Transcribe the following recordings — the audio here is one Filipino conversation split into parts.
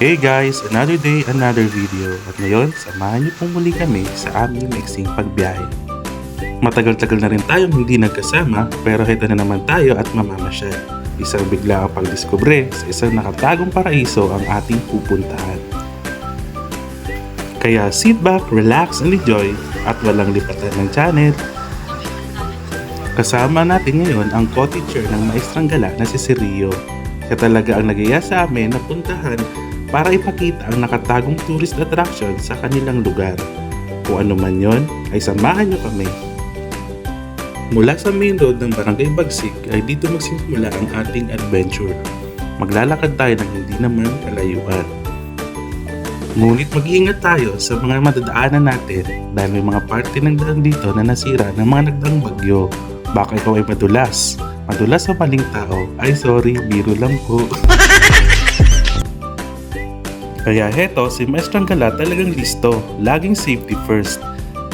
Hey guys, another day, another video. At ngayon, samahan niyo pong muli kami sa aming maiksing pagbiyahe. Matagal-tagal na rin tayong hindi nagkasama, pero ito na naman tayo at mamamasyal. Isang bigla ang pagdiskubre sa isang nakatagong paraiso ang ating pupuntahan. Kaya sit back, relax and enjoy at walang lipatan ng channel. Kasama natin ngayon ang co-teacher ng Maestrang Gala na si Rio. Siya talaga ang nag-iya sa amin na puntahan para ipakita ang nakatagong tourist attraction sa kanilang lugar. Kung ano man yon, ay samahan nyo kami. Mula sa main road ng Barangay Bagsik ay dito magsimula ang ating adventure. Maglalakad tayo ng hindi naman kalayuan. Ngunit mag-iingat tayo sa mga madadaanan natin dahil may mga parte ng daan dito na nasira ng mga nagdaang bagyo. Baka ikaw ay madulas. Madulas sa maling tao. Ay sorry, biro lang po. Kaya heto, si Maestrang Gala talagang listo, laging safety first.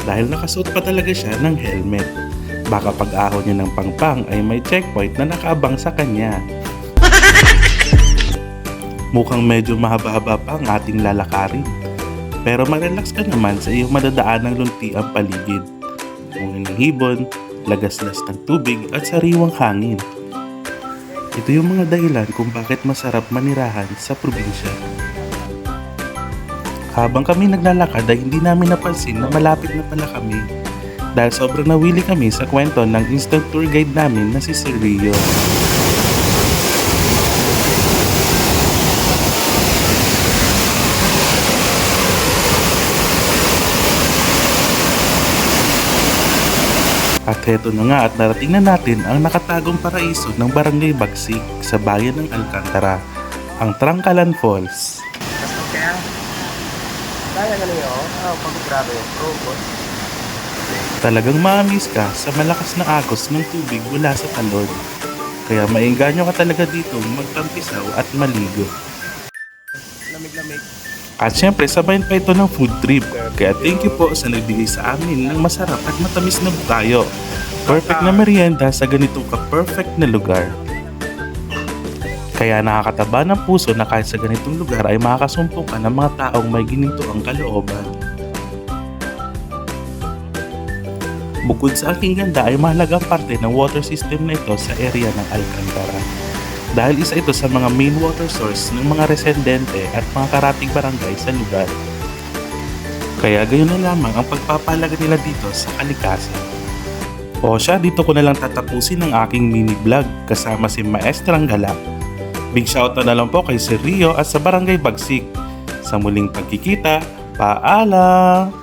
Dahil nakasuot pa talaga siya ng helmet. Baka pag-ahon niya ng pangpang ay may checkpoint na nakaabang sa kanya. Mukhang medyo mahaba-haba pa ang ating lalakarin. Pero mag-relax ka naman sa iyong madadaan ng lunti ang paligid. Hungin ng hibon, lagaslas ng tubig at sariwang hangin. Ito yung mga dahilan kung bakit masarap manirahan sa probinsya. Habang kami naglalakad ay hindi namin napansin na malapit na pala kami dahil sobrang nawili kami sa kwento ng instant tour guide namin na si Rio. At heto na nga at narating na natin ang nakatagong paraiso ng Barangay Bagsik sa bayan ng Alcantara, ang Trangkalan Falls. Kaya nga niyo, pag-grabe yung robot. Talagang ma-amaze ka sa malakas na agos ng tubig mula sa talon. Kaya maengganyo ka talaga dito magtampisaw at maligo. Lamig-lamig. At syempre sabayan pa ito ng food trip. Kaya thank you po sa nagbigay sa amin ng masarap at matamis na bukayo. Perfect na merienda sa ganitong ka-perfect na lugar. Kaya nakakataba ng puso na kahit sa ganitong lugar ay makakasumpungan ng mga taong may gininto ang kalooban. Bukod sa aking ganda ay mahalagang parte ng water system na ito sa area ng Alcantara. Dahil isa ito sa mga main water source ng mga residente at mga karatig barangay sa lugar. Kaya gayon na lamang ang pagpapalaga nila dito sa kalikasan. O siya, dito ko na lang tatapusin ang aking mini vlog kasama si Maestrang Gala. Big shoutout na lang po kay Rio at sa Barangay Bagsik. Sa muling pagkikita, paalam!